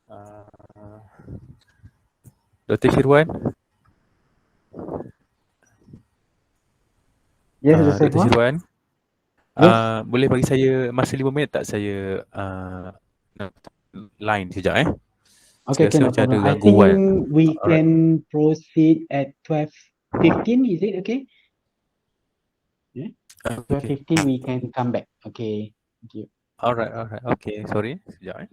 Uh, Dr. Shirwan, Yes, Dr. Dr. Saiful. Shirwan, Yes. boleh bagi saya masa 5 minit tak saya line sekejap Okay, Saya okay, rasa no macam ada problem. I gangguan. think we Alright. can proceed at 12:15. Is it okay? Yeah. Okay. 12:15 we can come back. Okay. Thank you. Alright, alright. Okay, sorry. Sekejap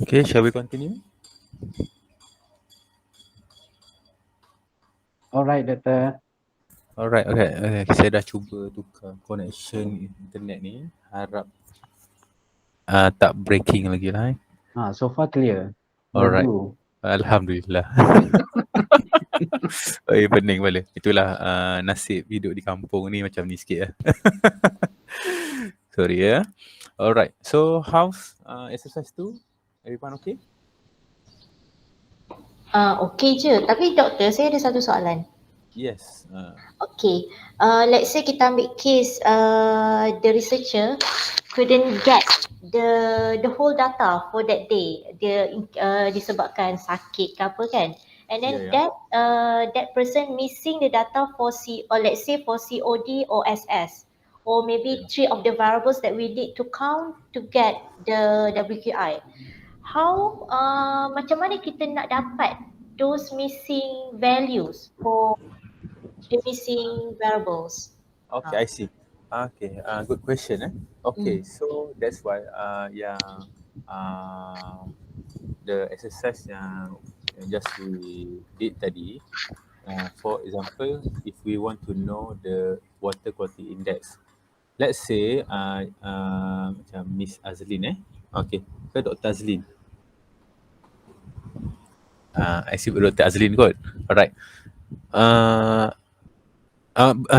Okay, shall we continue? Alright, Doctor. Alright, okay. Saya dah cuba tukar connection internet ni. Harap tak breaking lagi lah. So far clear. Alright. Laju. Alhamdulillah. Pening kepala. Itulah nasib hidup di kampung ni macam ni sikit lah. Sorry ya. Alright. So how's exercise tu? Everyone okay? Okay je. Tapi doktor, saya ada satu soalan. Yes. Okay. Let's say kita ambil case the researcher couldn't get the whole data for that day. Dia disebabkan sakit ke apa kan. And then that person missing the data for let's say for COD or SS. Or maybe 3 of the variables that we need to count to get the WQI. How macam mana kita nak dapat those missing values for the missing variables? Okay, I see. Okay, good question. Okay, so that's why yang the exercise yang just we did tadi, for example, if we want to know the water quality index, let's say macam Miss Azlin okay, ke Dr. Azlin? I see Dr. Azlin kot. Alright.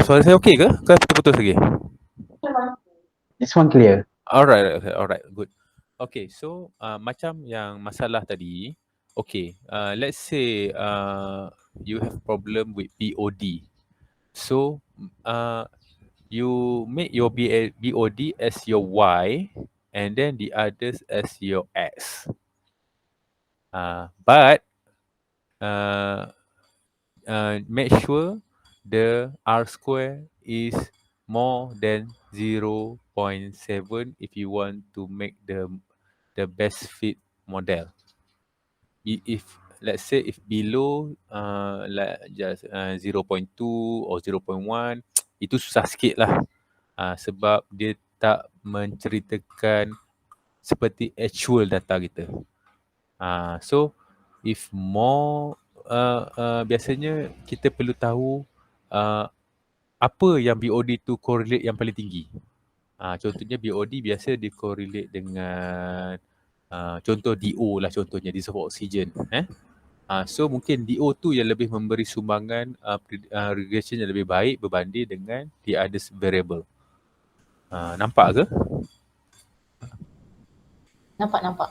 Suara saya okay ke? Ke putus lagi? This one clear. Alright, good. Okay, so macam yang masalah tadi, okay, let's say you have problem with BOD. So you make your BOD as your Y and then the others as your X. But make sure the R square is more than 0.7 if you want to make the best fit model. If let's say if below like just 0.2 or 0.1, itu susah sikit lah. Sebab dia tak menceritakan seperti actual data kita. So if more biasanya kita perlu tahu apa yang BOD tu correlate yang paling tinggi. Contohnya BOD biasa dikorelate dengan contoh DO lah, contohnya dissolved oxygen. So mungkin DO tu yang lebih memberi sumbangan regression yang lebih baik berbanding dengan the others variable. Nampak ke? Nampak.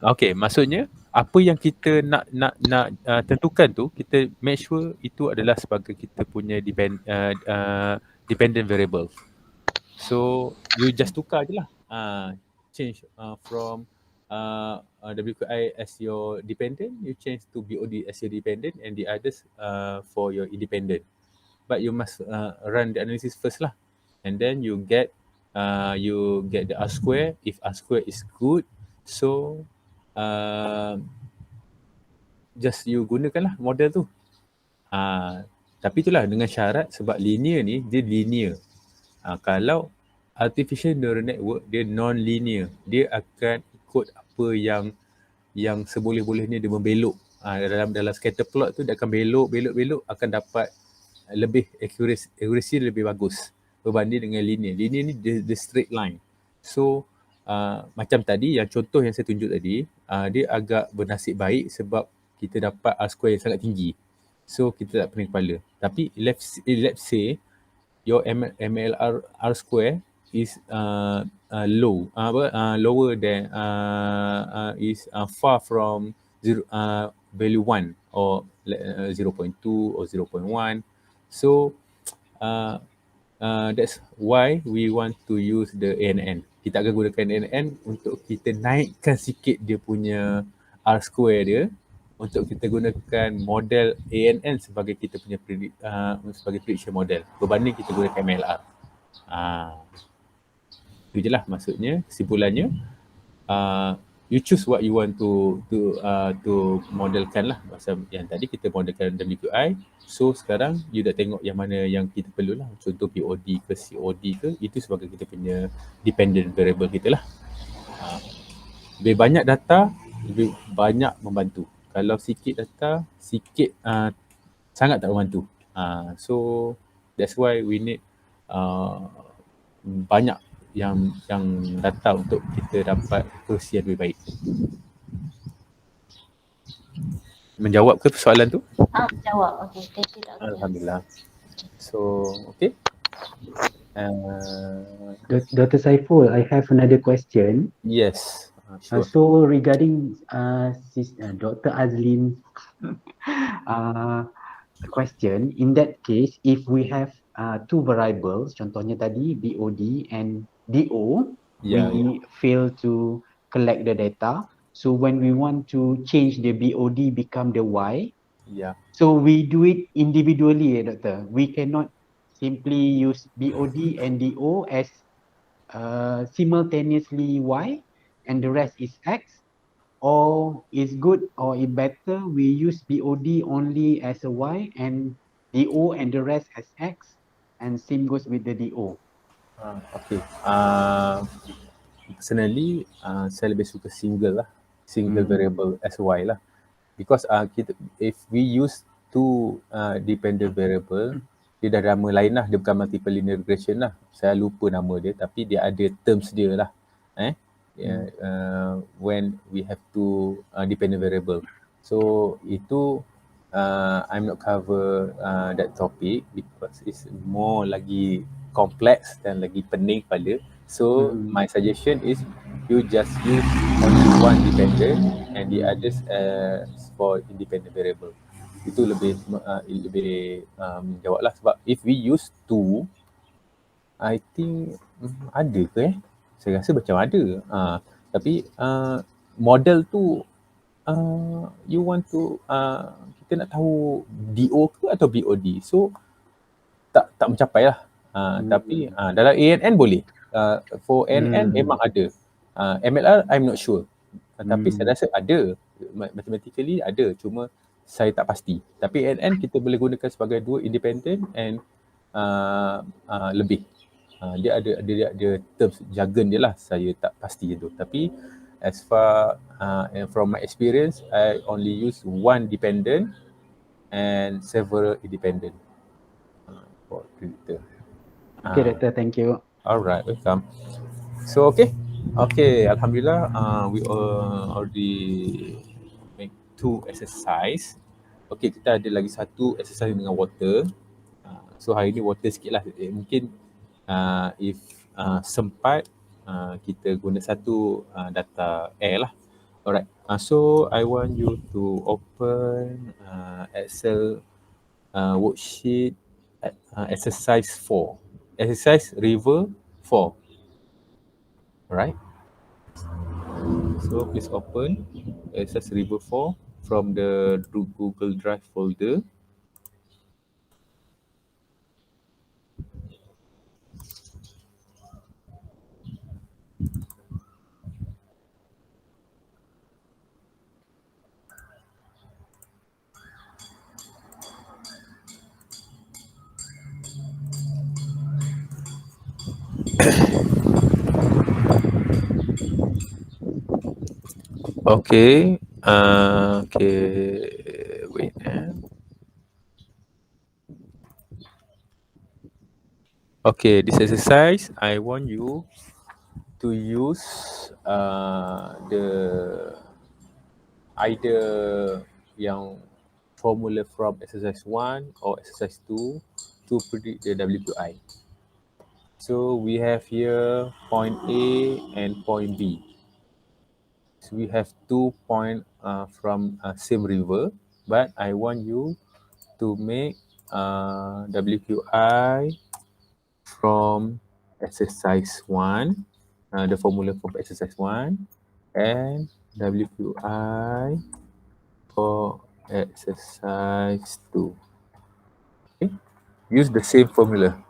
Okay, maksudnya apa yang kita nak tentukan tu, kita make sure itu adalah sebagai kita punya dependent variable. So you just tukar je lah. Change from WQI as your dependent, you change to BOD as your dependent and the others for your independent. But you must run the analysis first lah. And then you get the R square. If R square is good, so just you gunakanlah model tu. Tapi itulah dengan syarat sebab linear ni dia linear. Kalau artificial neural network dia non-linear, dia akan ikut apa yang seboleh-bolehnya dia membelok. Dalam scatter plot tu dia akan belok akan dapat lebih accuracy lebih bagus berbanding dengan linear. Linear ni the straight line. So macam tadi yang contoh yang saya tunjuk tadi, dia agak bernasib baik sebab kita dapat R square yang sangat tinggi. So kita tak pening kepala. Tapi let's say your MLR R square is lower than is far from value 1 or 0.2 or 0.1. So that's why we want to use the ANN. Kita akan gunakan ANN untuk kita naikkan sikit dia punya R square dia, untuk kita gunakan model ANN sebagai kita punya sebagai prediction model berbanding kita gunakan MLR. Itu je lah maksudnya, kesimpulannya. You choose what you want to modelkan lah. Macam yang tadi kita modelkan WQI. So sekarang you dah tengok yang mana yang kita perlu lah. Contoh POD ke COD ke, itu sebagai kita punya dependent variable kita lah. Lebih banyak data, lebih banyak membantu. Kalau sikit data, sikit sangat tak membantu. So that's why we need banyak yang data untuk kita dapat kerusi yang lebih baik. Menjawab ke soalan tu? Jawab. Okay, thank you doktor. Alhamdulillah. So, okay. Dr. Saiful, I have another question. Yes, sure. So regarding Dr. Azlin's question, in that case, if we have two variables, contohnya tadi BOD and DO, Yeah, we fail to collect the data. So when we want to change the BOD become the Y, yeah. so we do it individually, doctor. We cannot simply use BOD and DO as simultaneously Y and the rest is X, or is good or is better we use BOD only as a Y and DO and the rest as X, and same goes with the DO. Okay. Personally, saya lebih suka single variable as Y lah. Because if we use two dependent variable, dia dah nama lain lah, dia bukan multiple linear regression lah. Saya lupa nama dia, tapi dia ada terms dia lah. When we have two dependent variable. So itu I'm not cover that topic because it's more lagi complex dan lagi pening pada. So my suggestion is you just use only one dependent and the others for independent variable. Itu lebih menjawab lah, sebab if we use two, I think ada ke saya rasa macam ada. Tapi model tu you want to kita nak tahu DO ke atau BOD. So tak mencapai lah. Tapi dalam ANN boleh. For ANN memang ada. MLR I'm not sure. Tapi saya rasa ada. Mathematically ada. Cuma saya tak pasti. Tapi ANN kita boleh gunakan sebagai dua independent and lebih. Dia ada terms jargon dia lah. Saya tak pasti tu. Tapi as far from my experience, I only use one dependent and several independent for predictor. Okay, doctor, thank you. Alright, welcome. So okay, Alhamdulillah, we already make two exercise. Okay, kita ada lagi satu exercise dengan water. So hari ni water sikit lah. Mungkin if sempat kita guna satu data air lah. Alright, so I want you to open Excel worksheet exercise 4. Exercise river 4. Alright. So please open exercise river 4 from the Google Drive folder. Okay. Wait. Okay, this exercise, I want you to use the either yang formula from exercise 1 or exercise 2 to predict the WQI. So we have here point A and point B. So we have 2 points from same river, but I want you to make WQI from exercise 1, the formula from exercise 1, and WQI for exercise 2. Okay, use the same formula.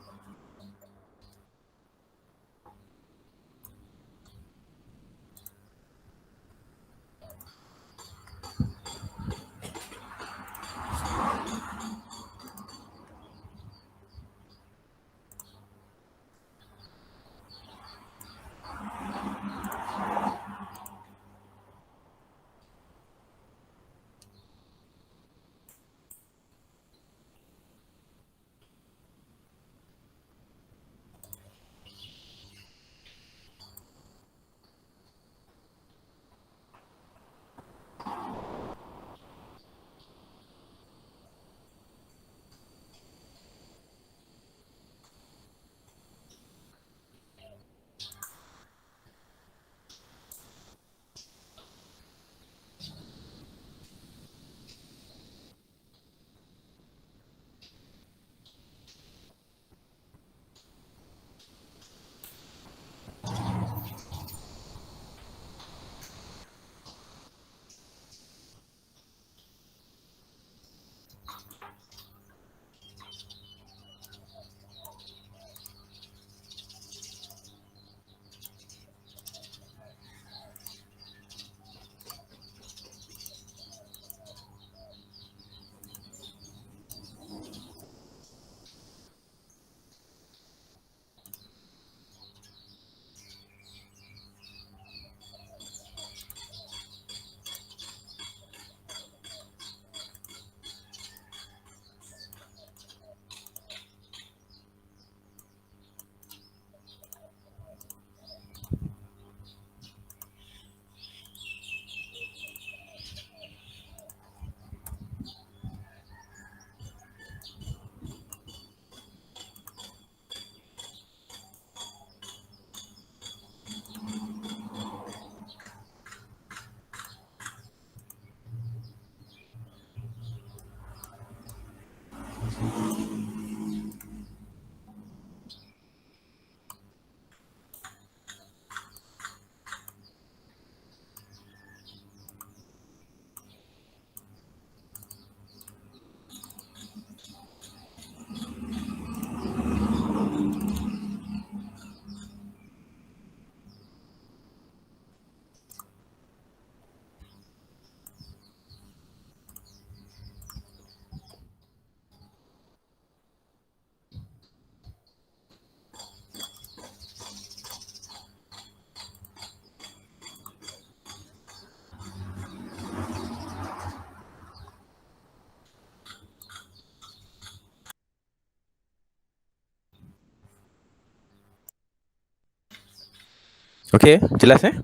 Okay, jelas eh?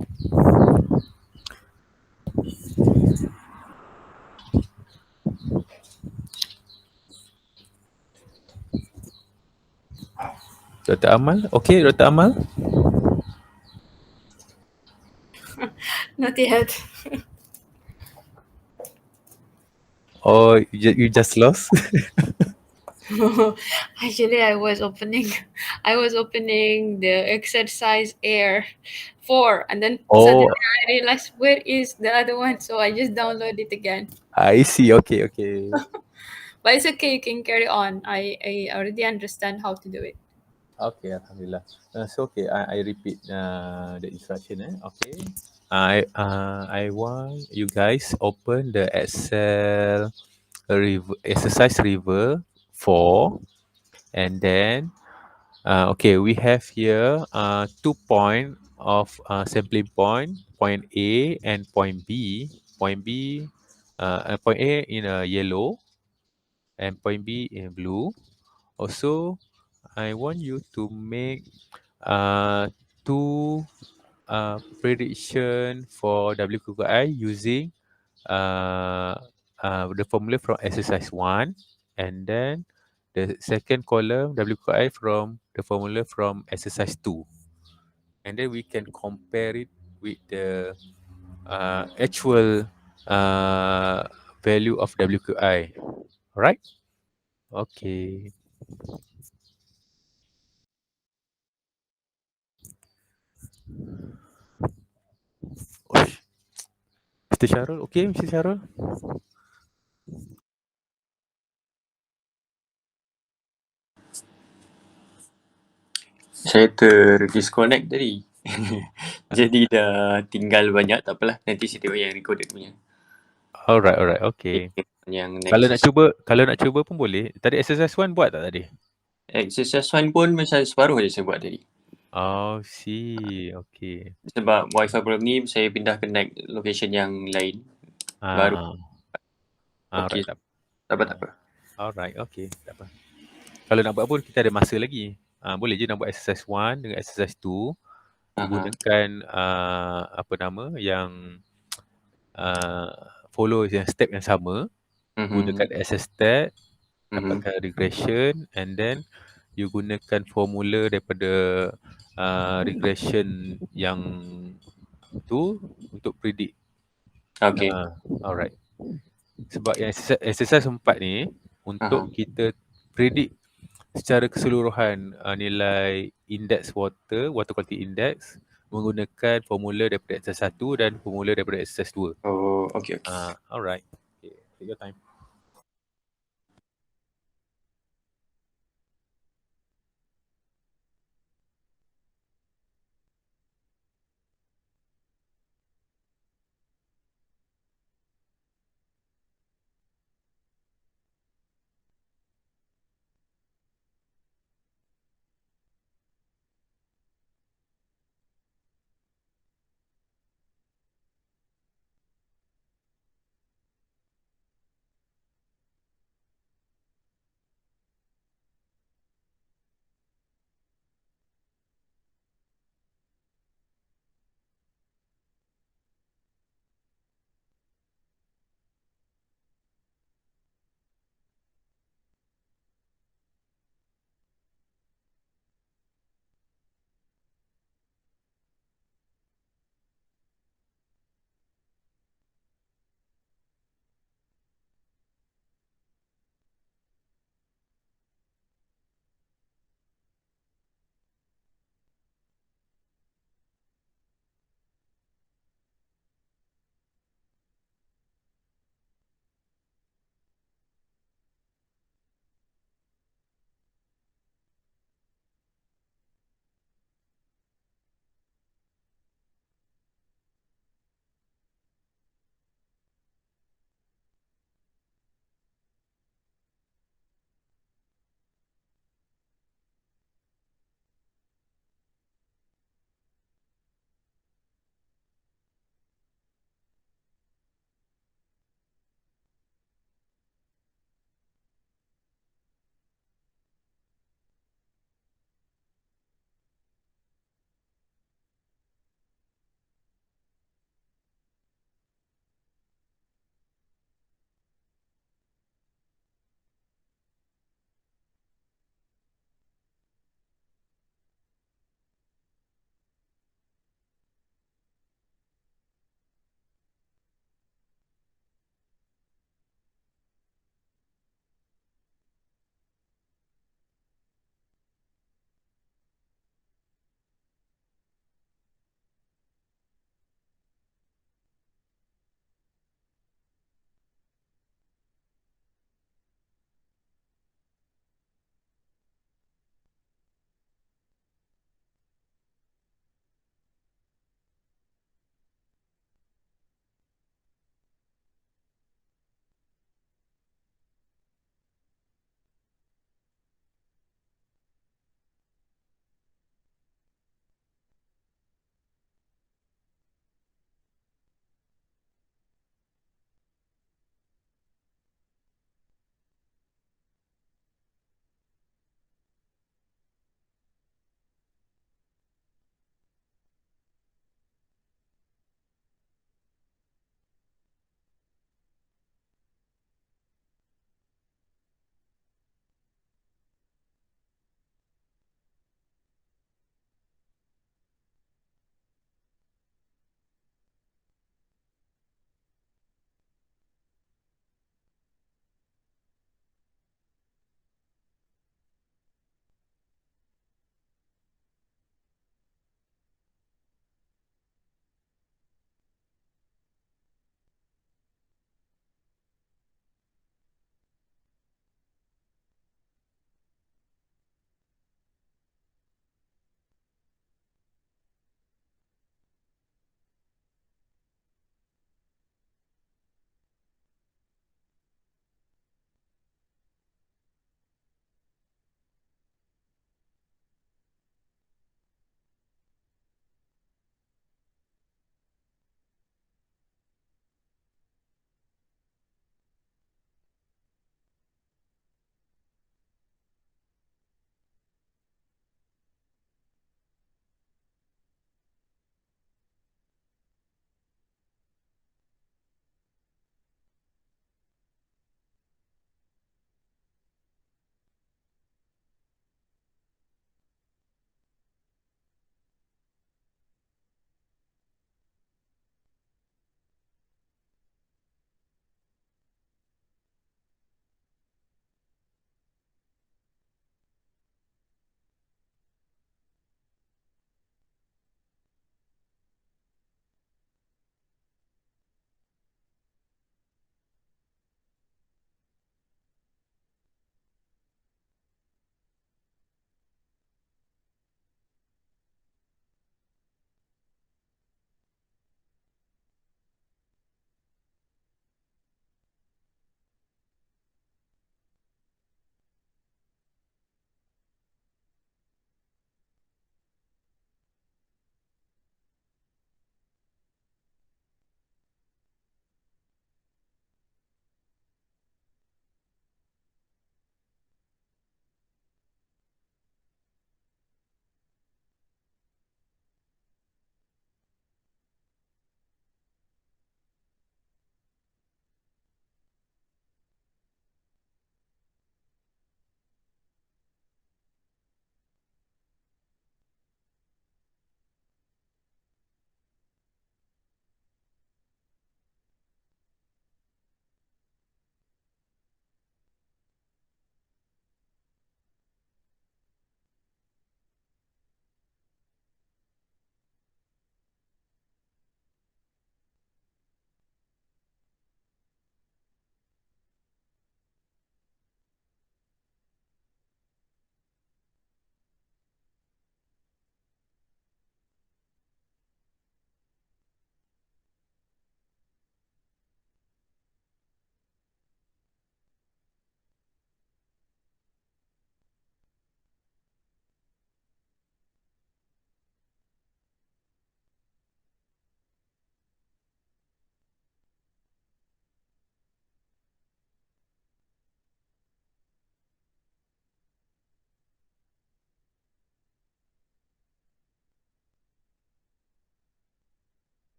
Dr. Amal, okay, Dr. Amal. Not yet. Or you just lost? Actually, I was opening the exercise air 4, and then Oh, suddenly I realized where is the other one, so I just download it again. I see. Okay, okay. But it's okay, you can carry on. I already understand how to do it. Okay, Alhamdulillah. So okay, I repeat the instruction. Okay. I want you guys open the Excel river, exercise river 4, and then okay, we have here 2 point of sampling point, point A and point B. Point B, point A in yellow and point B in blue. Also, I want you to make two prediction for WQI using uh, the formula from exercise 1, and then the second column WQI from the formula from exercise 2. And then we can compare it with the actual uh, value of WQI. Alright? Okay. Oish. Mr. Syarul, okay, Mr. Syarul? Saya ter-disconnect tadi. Jadi dah tinggal banyak, tak apalah. Nanti saya tengok yang recorded punya. Alright, alright, okay. Yang Kalau next nak cuba, kalau nak cuba pun boleh. Tadi exercise 1 buat tak tadi? exercise one pun macam separuh je saya buat tadi. Oh, see. Okay. Sebab wifi problem ni saya pindah ke next location yang lain. Baru. Ah, Okey. alright, tak Tak apa, tak apa. Alright, okay. Tak apa. Kalau nak buat pun kita ada masa lagi. Boleh je nak buat exercise 1 dengan exercise 2. Aha. Gunakan apa nama yang follow yang step yang sama. Gunakan access step, dapatkan regression, and then you gunakan formula daripada regression yang tu untuk predict. Okey. Alright. Sebab yang exercise 4 ni untuk Aha. kita predict secara keseluruhan nilai index water quality index menggunakan formula daripada exercise 1 dan formula daripada exercise 2. Oh, okey. Alright. Okay, take your time.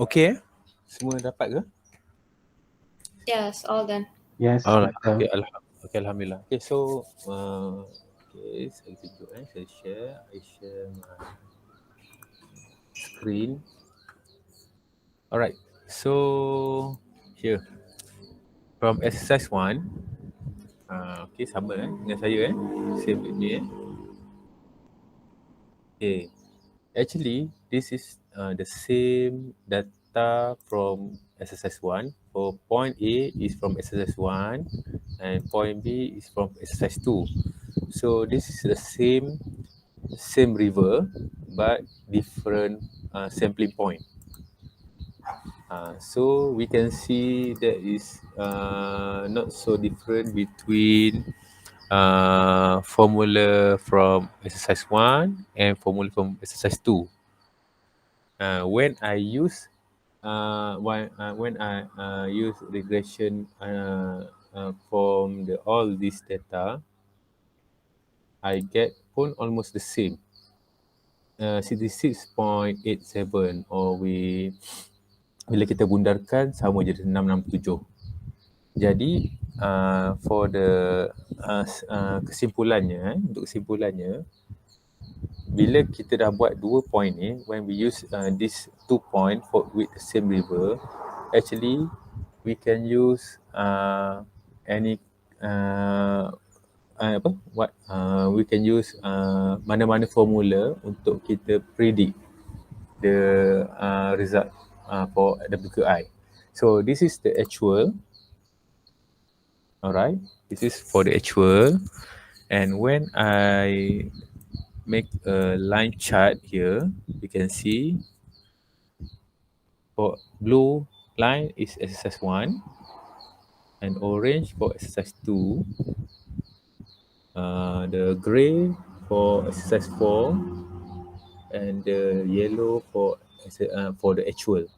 Okay, semua dapat ke? Yes, all done. Yes, Okay, betul. okay, Alhamdulillah. Okay, so okay, saya tunjuk saya share my screen. Alright, so here from exercise 1, okay, sama dengan saya same with me Okay, actually this is the same data from exercise 1. For point A is from exercise 1 and point B is from exercise 2. So this is the same river but different sampling point. So we can see there is not so different between formula from exercise 1 and formula from exercise 2. When I use when I use regression from all this data, I get pun almost the same. 66.87 or bila kita bundarkan sama je 667. Jadi for the kesimpulannya, untuk kesimpulannya, bila kita dah buat 2 point ni, when we use this 2 point for with the same river, actually we can use any we can use mana-mana formula untuk kita predict the result for WQI. So this is the actual. Alright, this is for the actual. And when I make a line chart here, you can see for blue line is exercise 1 and orange for exercise 2. The grey for exercise 4 and the yellow for the actual.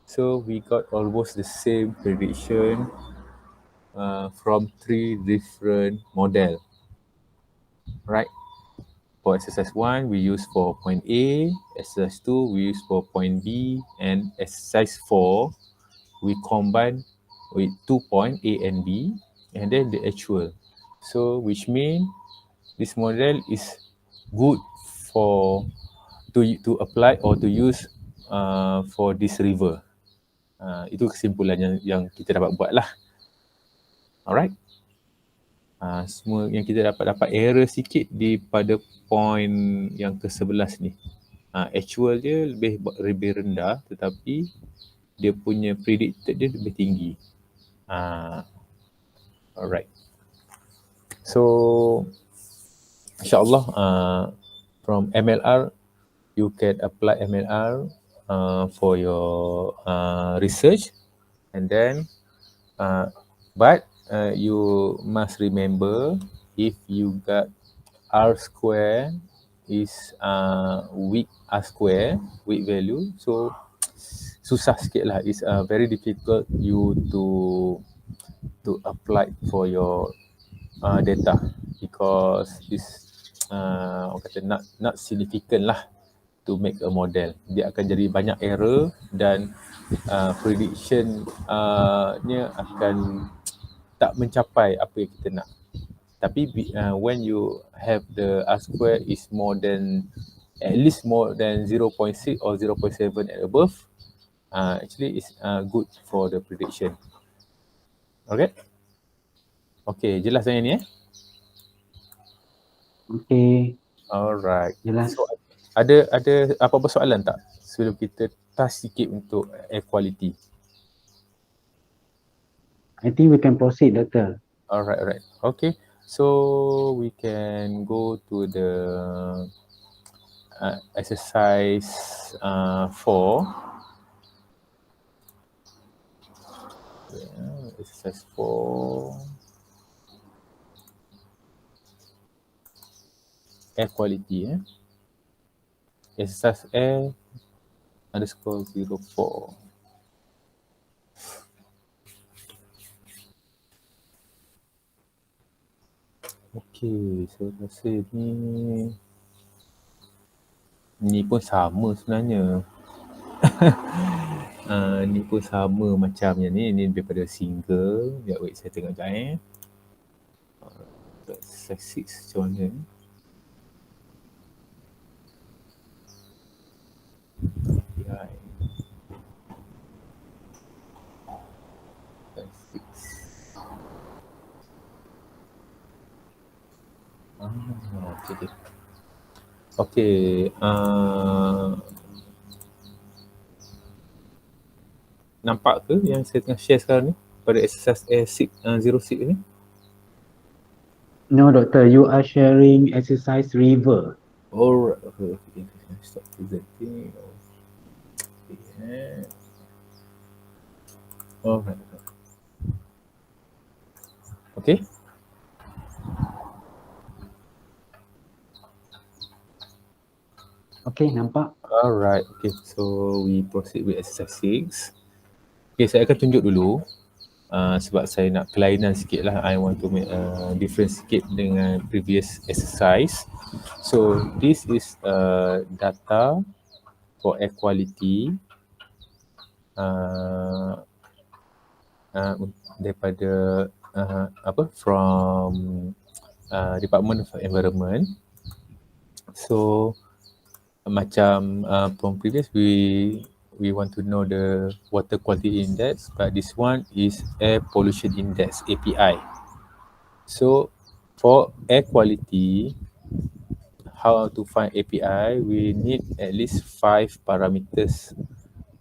So we got almost the same prediction from 3 different model, right? For exercise 1, we use for point A, exercise 2, we use for point B, and exercise 4, we combine with 2 point A and B, and then the actual. So which means this model is good for to apply or to use for this river. Itu kesimpulan yang kita dapat buat lah. Alright. Semua yang kita dapat error sikit di pada point yang ke-11 ni. Actual dia lebih rendah tetapi dia punya predicted dia lebih tinggi. Alright. So insyaAllah from MLR you can apply MLR for your research and then but you must remember if you got R square is weak R square, weak value, so susah sikit lah. It's very difficult you to apply for your data because it's orang kata not significant lah to make a model. Dia akan jadi banyak error dan prediction nya akan tak mencapai apa yang kita nak. Tapi when you have the R square is more than at least more than 0.6 or 0.7 and above, actually it's good for the prediction. Okay? Okay, jelas yang ni Okay, Alright. jelas. So ada apa-apa soalan tak sebelum kita touch sikit untuk air quality? I think we can proceed, Doctor. Alright. Okay. So we can go to the exercise 4. Exercise 4. Air quality. Exercise air _04. Okay, saya rasa ni pun sama sebenarnya. Ni pun sama macamnya ni. Ni daripada single. Sekejap wait saya tengok sekejap Size 6 macam mana ni? API. Size 6. Okay. Okay. Nampak ke yang saya tengah share sekarang ni? Pada exercise A06 ni? No, doctor, you are sharing exercise river. Alright. Okay. Stop presenting. Okay. Alright. Okay. Okay, nampak? Alright. Okay. So we proceed with exercise 6. Okay, saya akan tunjuk dulu. Sebab saya nak kelainan sikit lah. I want to make difference sikit dengan previous exercise. So this is data for air quality daripada from Department of Environment. So macam from previous we want to know the water quality index, but this one is air pollution index, API. So for air quality, how to find API, we need at least 5 parameters,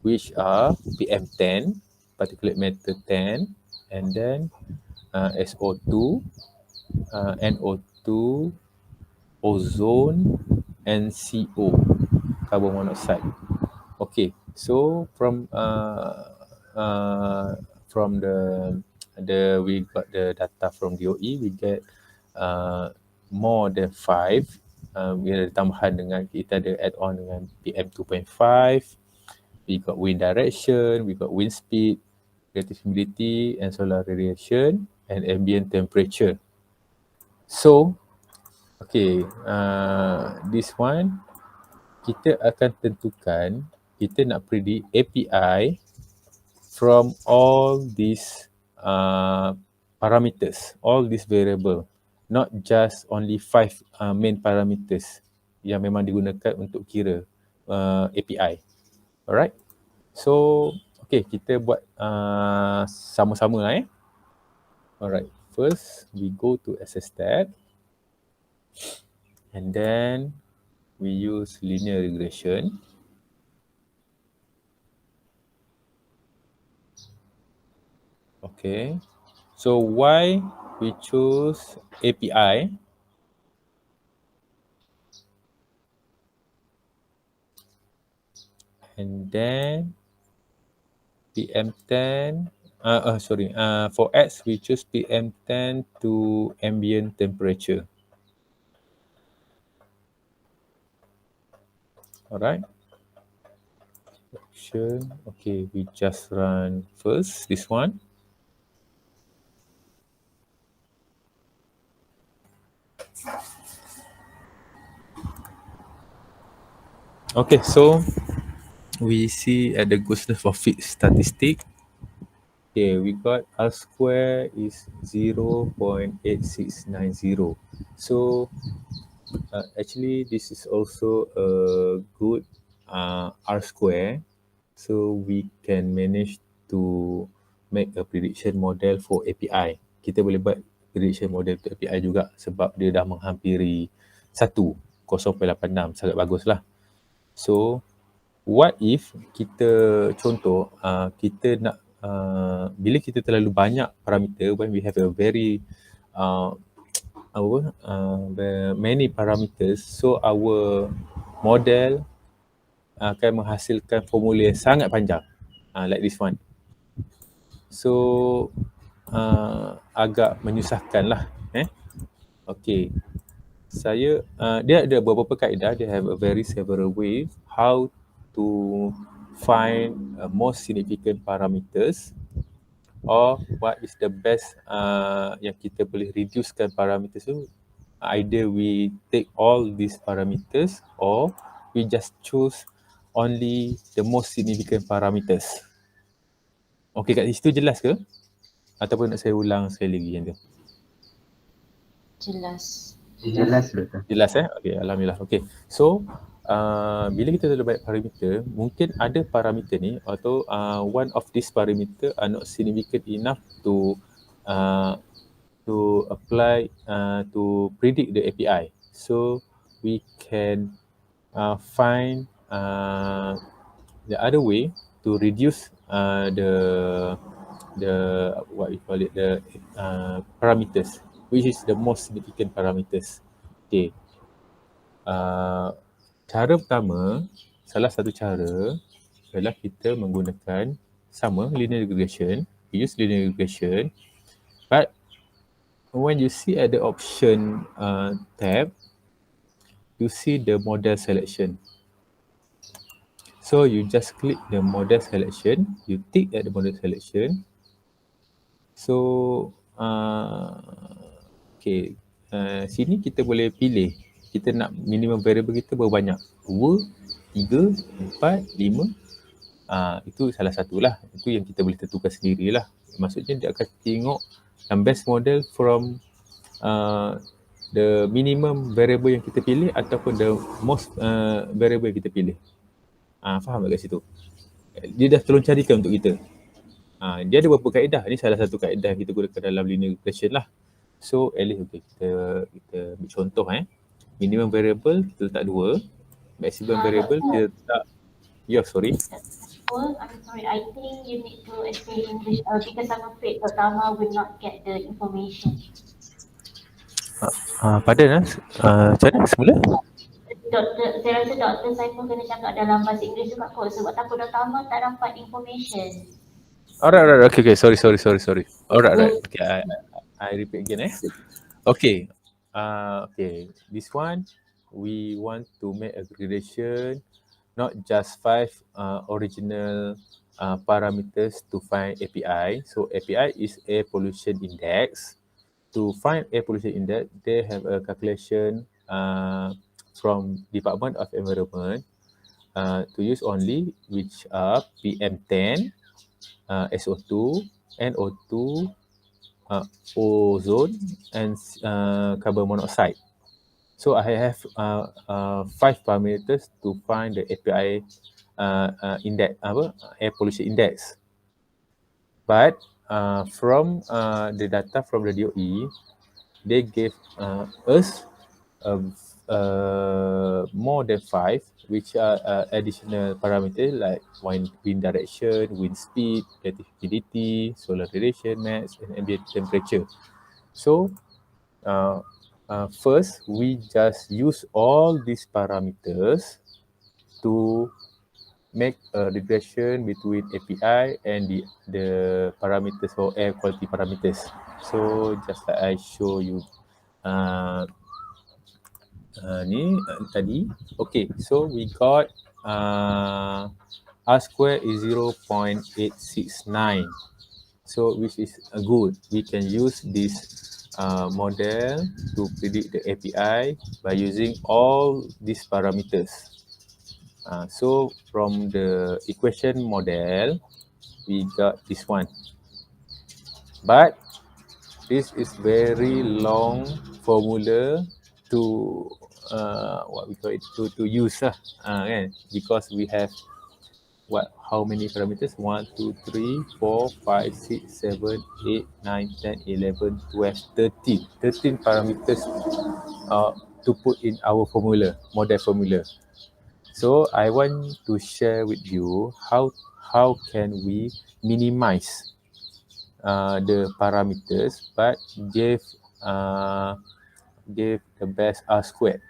which are PM10, particulate matter 10, and then SO2, NO2, ozone, and CO, carbon monoxide. Okay, so from the we got the data from DOE, we get more than 5. We ada tambahan dengan kita ada add on dengan PM 2.5. We got wind direction, we got wind speed, relative humidity, and solar radiation, and ambient temperature. So, okay, this one kita akan tentukan, kita nak predict API from all these parameters, all these variable, not just only 5 main parameters yang memang digunakan untuk kira API. Alright, so okay, kita buat sama-sama lah Alright, first we go to assess that, and then we use linear regression. Okay, so why we choose API? And then PM10, for X we choose PM10 to ambient temperature. Alright. Okay, we just run first this one. Okay, so we see at the Gaussian for fit statistic. Okay, we got R square is 0.8690. So actually this is also a good R square. So we can manage to make a prediction model for API. Kita boleh buat prediction model untuk API juga sebab dia dah menghampiri 0.86, sangat bagus lah. So what if kita contoh kita nak bila kita terlalu banyak parameter, when we have a very many parameters, so our model akan menghasilkan formula yang sangat panjang, like this one. So agak menyusahkan lah. Okay, saya dia ada beberapa kaedah, dia have a very several way how to find most significant parameters, or what is the best yang kita boleh reducekan parameters tu. Either we take all these parameters or we just choose only the most significant parameters. Okey, kat situ jelas ke? Ataupun nak saya ulang sekali lagi yang tu? Jelas. Jelas betul. Jelas Okey, alhamdulillah. Okey. So, bila kita ada banyak parameter, mungkin ada parameter ni atau one of these parameter are not significant enough uh, to apply to predict the API. So we can find the other way to reduce the what we call it, the parameters, which is the most significant parameters. Okay. Cara pertama, salah satu cara adalah kita menggunakan sama linear regression. We use linear regression, but when you see at the option tab, you see the model selection. So you just click the model selection, you tick at the model selection. So okay, sini kita boleh pilih kita nak minimum variable kita berapa banyak, 2, 3, 4, 5. Itu salah satulah, itu yang kita boleh tentukan sendirilah. Maksudnya dia akan tengok yang best model from the minimum variable yang kita pilih ataupun the most variable yang kita pilih. Faham tak kat situ? Dia dah tolong carikan untuk kita. Dia ada beberapa kaedah. Ini salah satu kaedah yang kita gunakan dalam linear regression lah. So at least okay, kita ambil contoh minimum variable kita letak 2, maximum variable kita letak sorry. Well, I'm sorry, I think you need to explain English because I'm afraid Dr. Amal will not get the information. Pardon macam mana semula? Saya rasa Dr. Saiful kena cakap dalam bahasa Inggeris juga kot sebab takut Dr. Amal tak dapat information. Alright, okay, sorry. Alright. Okay, I repeat again Okay. Okay, this one we want to make a gradation, not just 5 original parameters to find API. So API is air pollution index. To find air pollution index, they have a calculation from Department of Environment to use only, which are PM10, SO2, NO2, ozone, and carbon monoxide. So I have 5 parameters to find the API index, air pollution index. But from the data from the DOE, they gave us more than 5, which are additional parameters like wind direction, wind speed, relative humidity, solar radiation max, and ambient temperature. So first, we just use all these parameters to make a regression between API and the parameters or air quality parameters. So just like I show you tadi. Okay, so we got R square is 0.869. So which is good. We can use this model to predict the API by using all these parameters. So from the equation model, we got this one. But this is very long formula to what we call it, to use because we have how many parameters? 1, 2, 3, 4, 5, 6, 7, 8, 9, 10, 11, 12, 13 parameters to put in our formula, model formula. So I want to share with you how can we minimize the parameters but give the best R squared.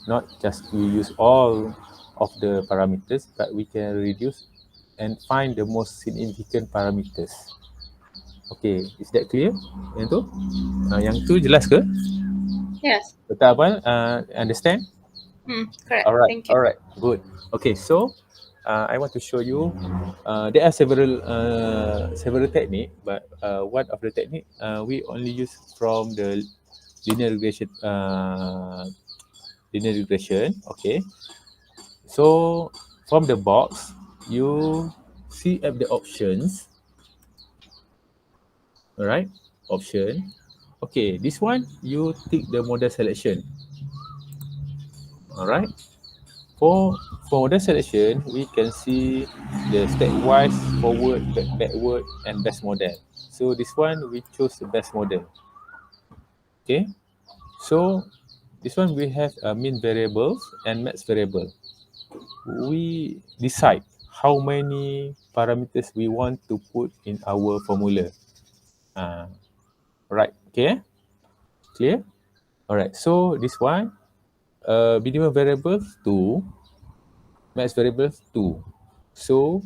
Not just we use all of the parameters, but we can reduce and find the most significant parameters. Okay, is that clear? Yang tu jelas ke? Yes. Betul Abang? Understand? Correct. Alright, Thank you. alright, good. Okay, so I want to show you. There are several technique, but one of the technique we only use from the linear regression. Okay. So from the box, you see at the options, all right, option. Okay, this one you tick the model selection, all right. For model selection, we can see the stepwise, forward, backward, and best model. So this one we chose the best model. Okay, so this one we have mean variables and max variable. We decide how many parameters we want to put in our formula. Right, okay, clear? All right, so this one, minimum variables 2, max variables 2. So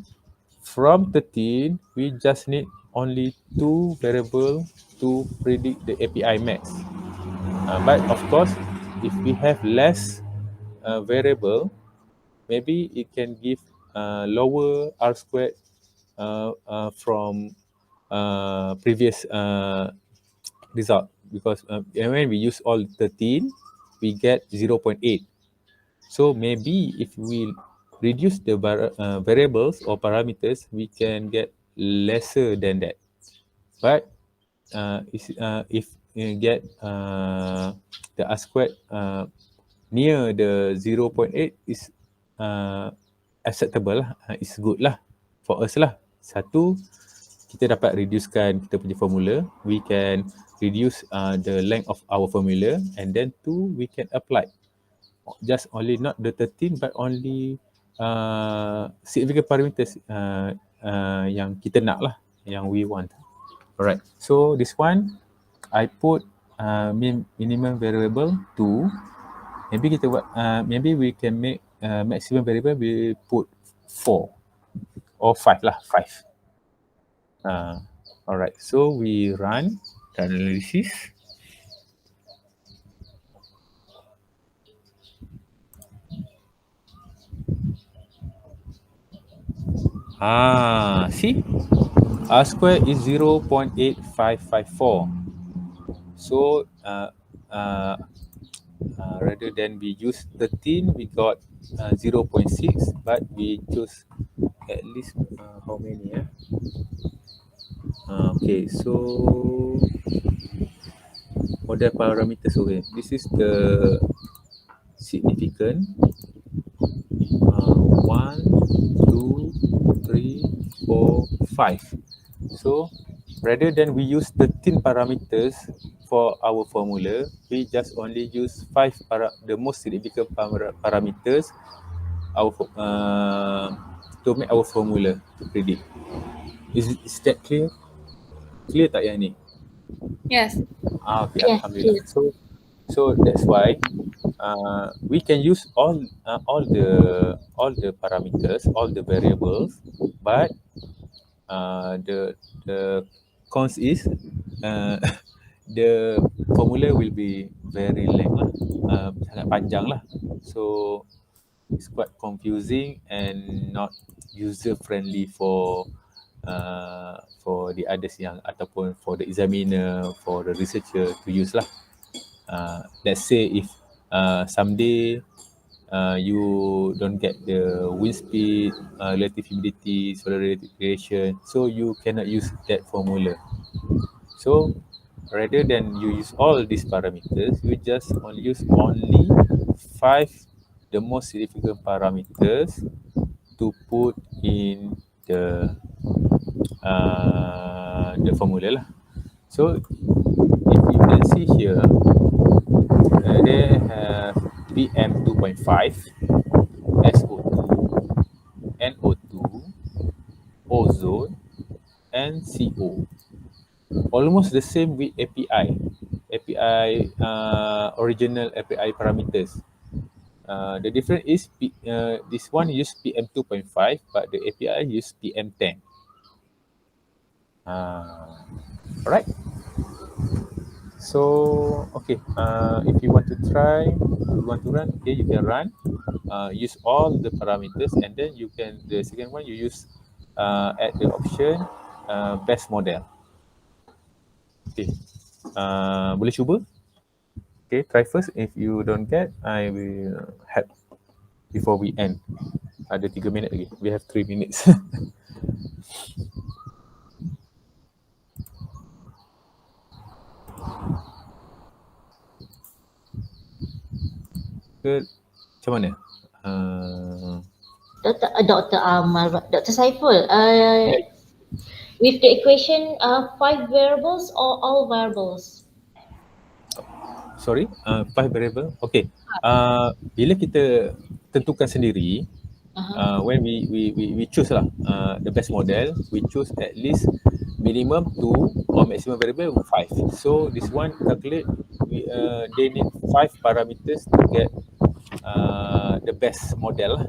from 13, we just need only 2 variables to predict the API max. But of course, if we have less variable, maybe it can give lower R squared from previous result, because when we use all 13, we get 0.8. So maybe if we reduce the variables or parameters, we can get lesser than that. But if you get the R squared near the 0.8 is acceptable lah, is good lah for us lah. Satu, kita dapat reducekan kita punya formula, we can reduce the length of our formula, and then two, we can apply just only not the 13 but only significant parameters yang kita nak lah, yang we want. Alright, so this one I put minimum variable 2. Maybe kita buat maybe we can make maximum variable we put 4 or 5 lah, 5. Alright, so we run the analysis. See, R square is 0.8554. So rather than we use 13, we got 0.6, but we choose at least how many? Okay, so model parameters. Okay, this is the significant. 1, 2, 3, 4, 5. So rather than we use 13 parameters for our formula, we just only use 5 the most significant parameters to make our formula to predict. Is that clear? Clear tak yang ni? Yes. Okay, Yes, alhamdulillah. So that's why we can use all the parameters, all the variables, but the cons is the formula will be very length lah, sangat panjang lah. So it's quite confusing and not user friendly for the others yang ataupun for the examiner, for the researcher to use lah. Let's say if someday you don't get the wind speed, relative humidity, solar radiation, so you cannot use that formula. So rather than you use all these parameters, you just use only 5 the most significant parameters to put in the formula lah. So if you can see here, they have PM 2.5, SO2, NO2, ozone, and CO. Almost the same with API. Original API parameters. The difference is this one use PM 2.5, but the API use PM 10. Alright. So okay, if you want to try, you want to run, okay, you can run. Use all the parameters, and then you can, the second one you use at the option best model. Okay, boleh cuba. Okay, try first. If you don't get, I will help before we end. Ada 3 minit lagi. We have 3 minutes. Ke macam mana? Dr. Amal, Dr. Saiful, Yeah. with the equation, five variables or all variables? Sorry, five variable. Okay. Bila kita tentukan sendiri, Uh-huh. when we choose lah the best model, we choose at least minimum two or maximum variable five. So this one calculate, they need five parameters to get the best model lah.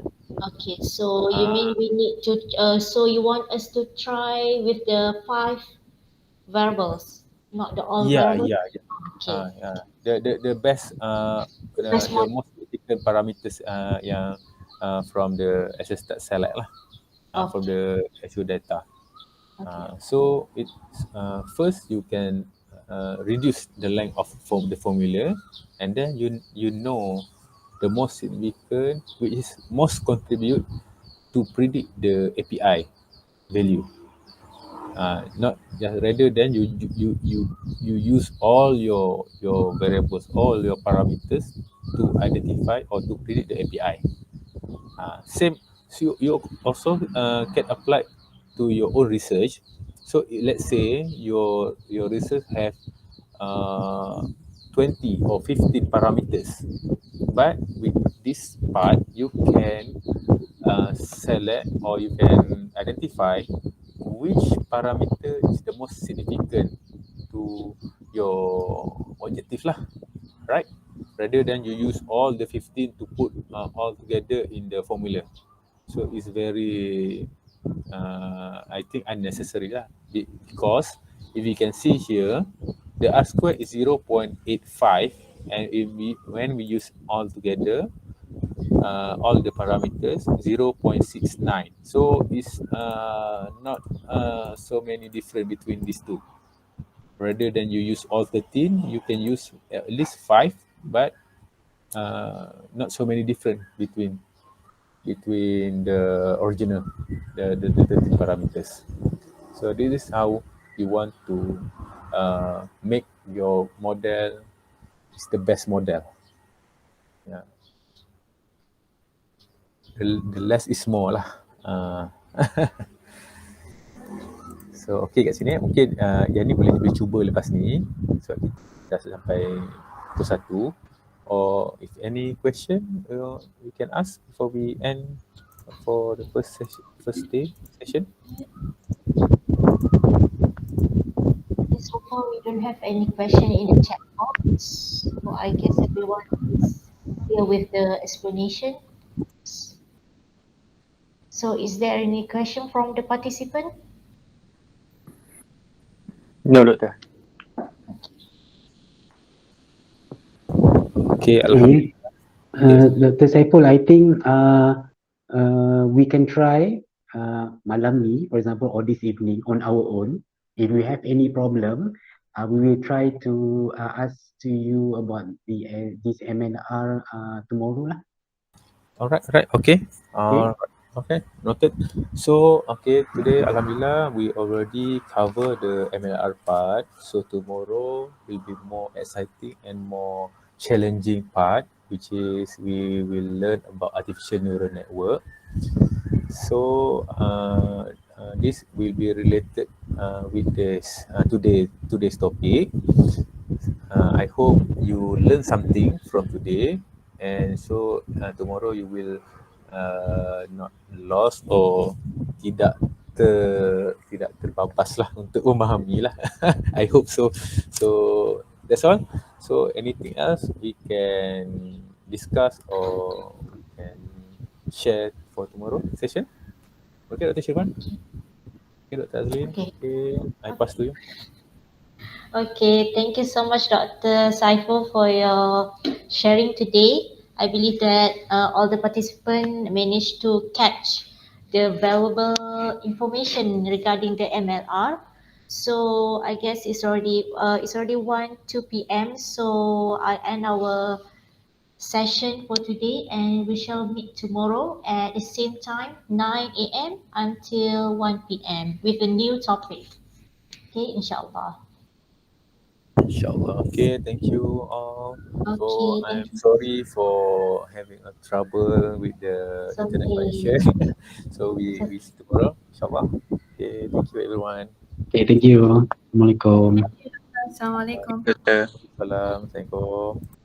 Okay, so you mean we need to, so you want us to try with the five variables, not the all Yeah, variables? yeah, yeah. Okay, Yeah. The best best the model. most critical parameters yang from the assisted select lah, from Okay, the actual data. okay. So it first you can reduce the length of the formula, and then you know the most significant, which is most contribute to predict the API value. Not just rather than you use all your variables, all your parameters to identify or to predict the API. Same, so you also can apply to your own research. So let's say your research have uh, 20 or 15 parameters, but with this part you can select or you can identify which parameter is the most significant to your objective lah, right? Rather than you use all the 15 to put all together in the formula. So it's very, I think, unnecessary lah. Because if you can see here, the R square is 0.85, and if when we use all together, all the parameters 0.69. So it's not so many different between these two. Rather than you use all 13, you can use at least 5, but not so many different between the original, the 13 parameters. So this is how you want to make your model is the best model. Yeah. The less is more lah. So okay kat sini mungkin yang ni boleh cuba lepas ni sebab kita dah sampai pukul 1. Or if any question you can ask before we end for the first day session. So far we don't have any question in the chat box. So I guess everyone is clear with the explanation. So is there any question from the participant? No, Doktor. Okay, alhamdulillah. Dr. Saiful, I think we can try malam ni, for example, or this evening on our own. If we have any problem, we will try to ask to you about this MNR tomorrow lah. Alright, okay. Okay, noted. So, okay, today, alhamdulillah, we already cover the MLR part. So, tomorrow will be more exciting and more challenging part, which is we will learn about artificial neural network. So, this will be related with this today's topic. I hope you learn something from today, and so tomorrow you will not lost or tidak terbabas lah untuk memahami lah. I hope so. So that's all. So anything else we can discuss or we can share for tomorrow session. Okay, Dr. Shirvan. Okay, Dr. Azlin. Okay, I pass to you. Okay, thank you so much, Dr. Saiful, for your sharing today. I believe that all the participants managed to catch the valuable information regarding the MLR. So I guess it's already 1, 2 p.m. So I end our session for today, and we shall meet tomorrow at the same time, 9 a.m. until 1 p.m. with a new topic. Okay, inshallah. Inshallah. Okay, thank you all. So Okay, thank I'm you. sorry for having a trouble with the It's internet okay. connection. So It's we okay. see tomorrow, inshallah. Okay, thank you everyone. Okay, thank you. Assalamualaikum. Assalamualaikum. Betul. Salam, Assalamualaikum.